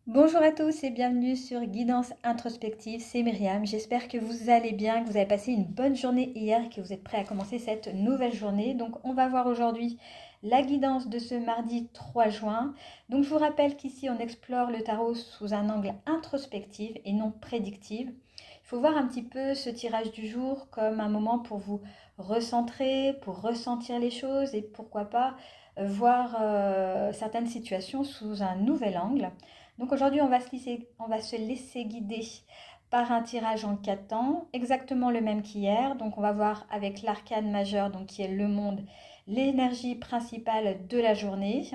Bonjour à tous et bienvenue sur Guidance Introspective, c'est Myriam. J'espère que vous allez bien, que vous avez passé une bonne journée hier et que vous êtes prêts à commencer cette nouvelle journée. Donc on va voir aujourd'hui la guidance de ce mardi 3 juin. Donc je vous rappelle qu'ici on explore le tarot sous un angle introspectif et non prédictif. Il faut voir un petit peu ce tirage du jour comme un moment pour vous recentrer, pour ressentir les choses et pourquoi pas voir certaines situations sous un nouvel angle. Donc aujourd'hui, on va se laisser guider par un tirage en 4 temps, exactement le même qu'hier. Donc on va voir avec l'arcane majeur, donc qui est le monde, l'énergie principale de la journée.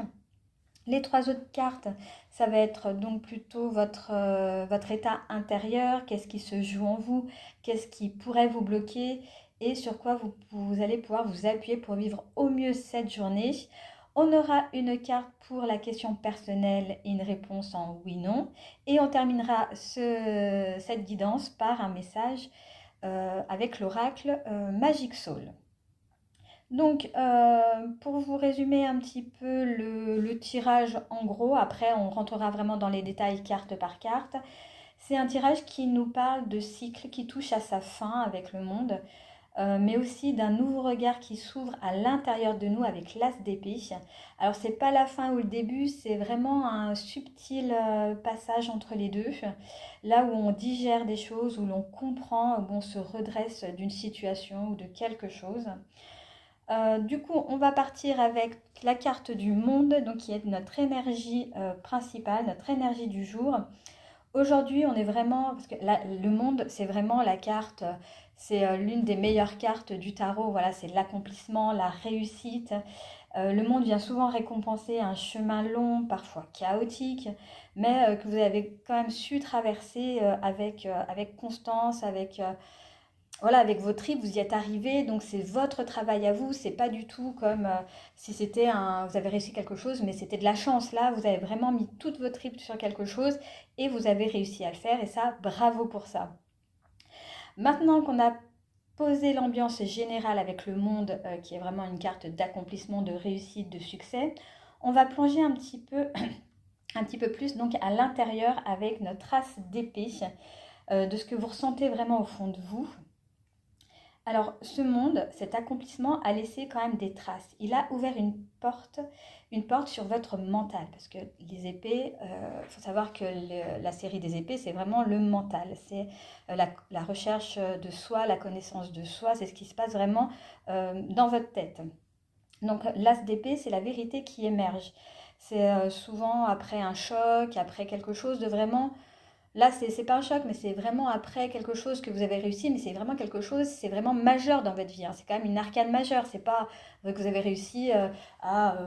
Les trois autres cartes, ça va être donc plutôt votre état intérieur, qu'est-ce qui se joue en vous, qu'est-ce qui pourrait vous bloquer et sur quoi vous allez pouvoir vous appuyer pour vivre au mieux cette journée. On aura une carte pour la question personnelle et une réponse en oui-non. Et on terminera cette guidance par un message avec l'oracle Magic Soul. Donc, pour vous résumer un petit peu le tirage en gros, après on rentrera vraiment dans les détails carte par carte. C'est un tirage qui nous parle de cycle qui touche à sa fin avec le monde, mais aussi d'un nouveau regard qui s'ouvre à l'intérieur de nous avec l'as d'épée. Alors c'est pas la fin ou le début, c'est vraiment un subtil passage entre les deux, là où on digère des choses, où l'on comprend, où on se redresse d'une situation ou de quelque chose. Du coup, on va partir avec la carte du monde, donc qui est notre énergie principale, notre énergie du jour. Aujourd'hui, on est vraiment, parce que le monde, c'est vraiment la carte, c'est l'une des meilleures cartes du tarot. Voilà, c'est l'accomplissement, la réussite. Le monde vient souvent récompenser un chemin long, parfois chaotique, mais que vous avez quand même su traverser avec constance, voilà, avec vos tripes, vous y êtes arrivé, donc c'est votre travail à vous, c'est pas du tout comme si vous avez réussi quelque chose, mais c'était de la chance. Là, vous avez vraiment mis toutes vos tripes sur quelque chose et vous avez réussi à le faire, et ça, bravo pour ça. Maintenant qu'on a posé l'ambiance générale avec le monde, qui est vraiment une carte d'accomplissement, de réussite, de succès, on va plonger un petit peu plus donc à l'intérieur avec notre as d'épée, de ce que vous ressentez vraiment au fond de vous. Alors, ce monde, cet accomplissement a laissé quand même des traces. Il a ouvert une porte sur votre mental. Parce que les épées, faut savoir que la série des épées, c'est vraiment le mental. C'est la recherche de soi, la connaissance de soi. C'est ce qui se passe vraiment dans votre tête. Donc, l'as d'épée, c'est la vérité qui émerge. C'est souvent après un choc, après quelque chose de vraiment. Là, c'est pas un choc, mais c'est vraiment après quelque chose que vous avez réussi, mais c'est vraiment quelque chose, c'est vraiment majeur dans votre vie, hein. C'est quand même une arcane majeure, c'est pas que vous avez réussi à...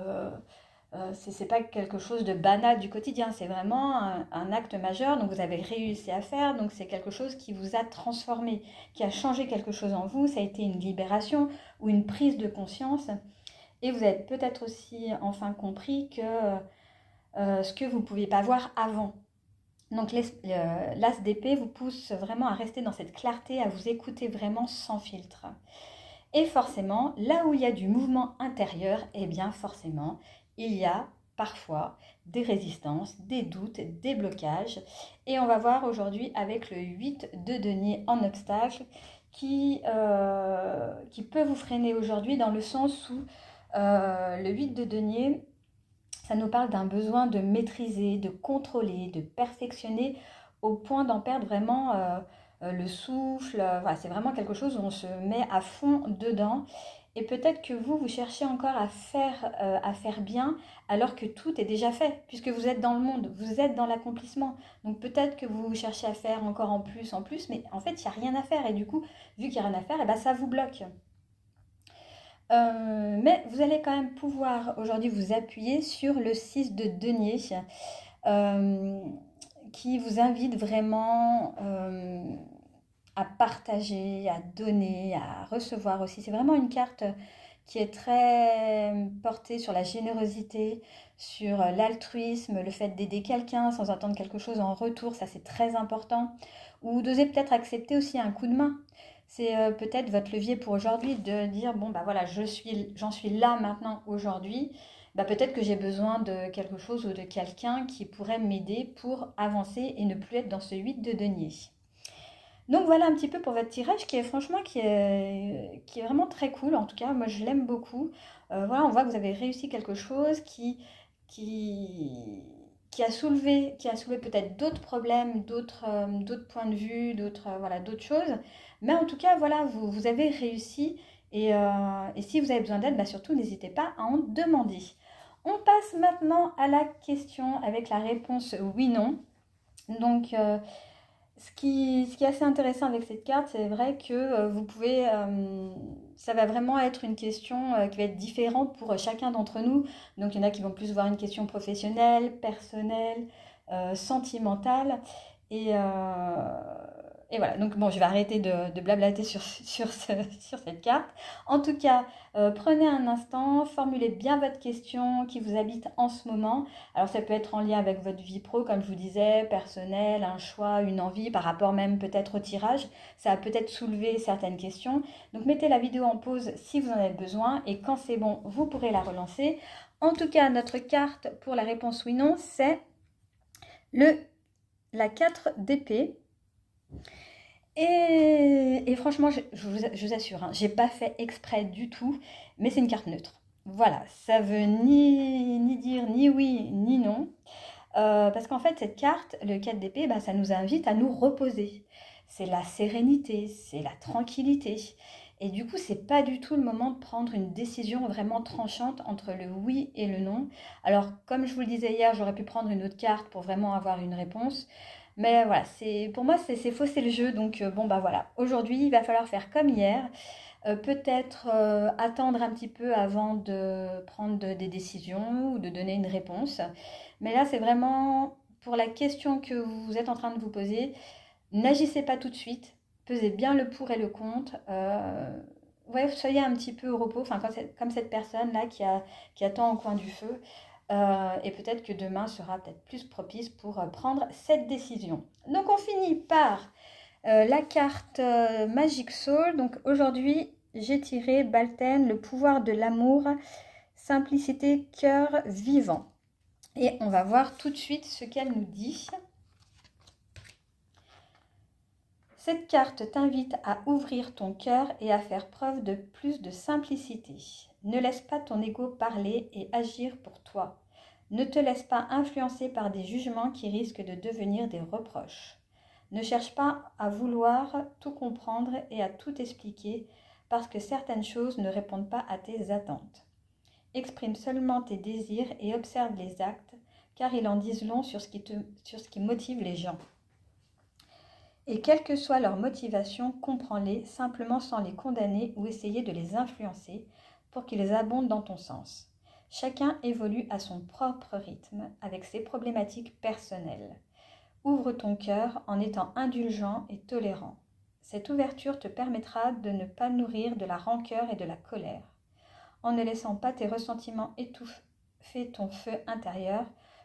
c'est pas quelque chose de banal du quotidien, c'est vraiment un acte majeur, donc vous avez réussi à faire, donc c'est quelque chose qui vous a transformé, qui a changé quelque chose en vous, ça a été une libération ou une prise de conscience, et vous avez peut-être aussi enfin compris que ce que vous ne pouviez pas voir avant. Donc l'as d'épée vous pousse vraiment à rester dans cette clarté, à vous écouter vraiment sans filtre. Et forcément, là où il y a du mouvement intérieur, eh bien forcément, il y a parfois des résistances, des doutes, des blocages. Et on va voir aujourd'hui avec le 8 de denier en obstacle qui peut vous freiner aujourd'hui dans le sens où le 8 de denier, ça nous parle d'un besoin de maîtriser, de contrôler, de perfectionner au point d'en perdre vraiment le souffle. Voilà, c'est vraiment quelque chose où on se met à fond dedans. Et peut-être que vous cherchez encore à faire bien alors que tout est déjà fait, puisque vous êtes dans le monde, vous êtes dans l'accomplissement. Donc peut-être que vous cherchez à faire encore en plus, mais en fait, il n'y a rien à faire. Et du coup, vu qu'il n'y a rien à faire, et ben, ça vous bloque. Mais vous allez quand même pouvoir aujourd'hui vous appuyer sur le 6 de denier euh, qui vous invite vraiment à partager, à donner, à recevoir aussi. C'est vraiment une carte qui est très portée sur la générosité, sur l'altruisme, le fait d'aider quelqu'un sans attendre quelque chose en retour, ça c'est très important. Ou d'oser peut-être accepter aussi un coup de main. C'est peut-être votre levier pour aujourd'hui de dire bon bah voilà, j'en suis là maintenant aujourd'hui bah, peut-être que j'ai besoin de quelque chose ou de quelqu'un qui pourrait m'aider pour avancer et ne plus être dans ce 8 de denier. Donc voilà un petit peu pour votre tirage qui est franchement qui est vraiment très cool. En tout cas, moi je l'aime beaucoup. Voilà, on voit que vous avez réussi quelque chose qui, qui a soulevé peut-être d'autres problèmes, d'autres points de vue, voilà, d'autres choses. Mais en tout cas, voilà, vous avez réussi. Et si vous avez besoin d'aide, bah surtout n'hésitez pas à en demander. On passe maintenant à la question avec la réponse oui-non. Donc, ce qui est assez intéressant avec cette carte, c'est vrai que vous pouvez, ça va vraiment être une question qui va être différente pour chacun d'entre nous. Donc il y en a qui vont plus voir une question professionnelle, personnelle, sentimentale. Et, euh, et voilà, donc bon, je vais arrêter de blablater sur cette carte. En tout cas, prenez un instant, formulez bien votre question qui vous habite en ce moment. Alors ça peut être en lien avec votre vie pro, comme je vous disais, personnel, un choix, une envie, par rapport même peut-être au tirage. Ça va peut-être soulever certaines questions. Donc mettez la vidéo en pause si vous en avez besoin et quand c'est bon, vous pourrez la relancer. En tout cas, notre carte pour la réponse oui-non, c'est la 4 d'épée. Et franchement, je vous assure, hein, j'ai pas fait exprès du tout, mais c'est une carte neutre. Voilà, ça veut ni dire ni oui ni non. Parce qu'en fait, cette carte, le 4 d'épée, bah, ça nous invite à nous reposer. C'est la sérénité, c'est la tranquillité. Et du coup, c'est pas du tout le moment de prendre une décision vraiment tranchante entre le oui et le non. Alors, comme je vous le disais hier, j'aurais pu prendre une autre carte pour vraiment avoir une réponse. Mais voilà, pour moi, c'est fausser le jeu. Donc, bon, bah voilà. Aujourd'hui, il va falloir faire comme hier. Peut-être attendre un petit peu avant de prendre des décisions ou de donner une réponse. Mais là, c'est vraiment pour la question que vous êtes en train de vous poser. N'agissez pas tout de suite. Pesez bien le pour et le contre. Ouais, soyez un petit peu au repos, enfin, comme cette personne-là qui attend au coin du feu. Et peut-être que demain sera peut-être plus propice pour prendre cette décision. Donc, on finit par la carte Magic Soul. Donc aujourd'hui, j'ai tiré Balten, le pouvoir de l'amour, simplicité, cœur vivant. Et on va voir tout de suite ce qu'elle nous dit. Cette carte t'invite à ouvrir ton cœur et à faire preuve de plus de simplicité. Ne laisse pas ton ego parler et agir pour toi. Ne te laisse pas influencer par des jugements qui risquent de devenir des reproches. Ne cherche pas à vouloir tout comprendre et à tout expliquer parce que certaines choses ne répondent pas à tes attentes. Exprime seulement tes désirs et observe les actes car ils en disent long sur ce qui motive les gens. Et quelle que soit leur motivation, comprends-les simplement sans les condamner ou essayer de les influencer pour qu'ils abondent dans ton sens. Chacun évolue à son propre rythme avec ses problématiques personnelles. Ouvre ton cœur en étant indulgent et tolérant. Cette ouverture te permettra de ne pas nourrir de la rancœur et de la colère. En ne laissant pas tes ressentiments étouffer ton feu intérieur,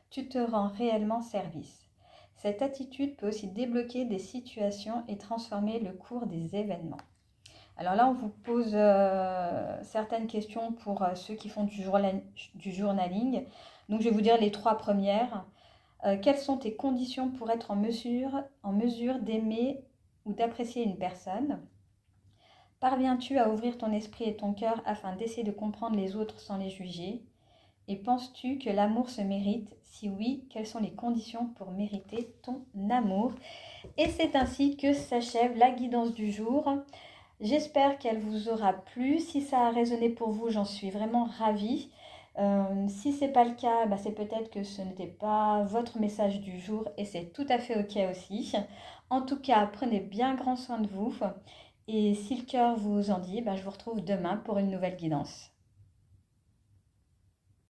tu te rends réellement service. Cette attitude peut aussi débloquer des situations et transformer le cours des événements. Alors là, on vous pose certaines questions pour ceux qui font du journaling. Donc, je vais vous dire les 3 premières. Quelles sont tes conditions pour être en mesure d'aimer ou d'apprécier une personne? Parviens-tu à ouvrir ton esprit et ton cœur afin d'essayer de comprendre les autres sans les juger? Et penses-tu que l'amour se mérite? Si oui, quelles sont les conditions pour mériter ton amour? Et c'est ainsi que s'achève la guidance du jour. J'espère qu'elle vous aura plu. Si ça a résonné pour vous, j'en suis vraiment ravie. Si ce n'est pas le cas, bah c'est peut-être que ce n'était pas votre message du jour et c'est tout à fait ok aussi. En tout cas, prenez bien grand soin de vous. Et si le cœur vous en dit, bah je vous retrouve demain pour une nouvelle guidance.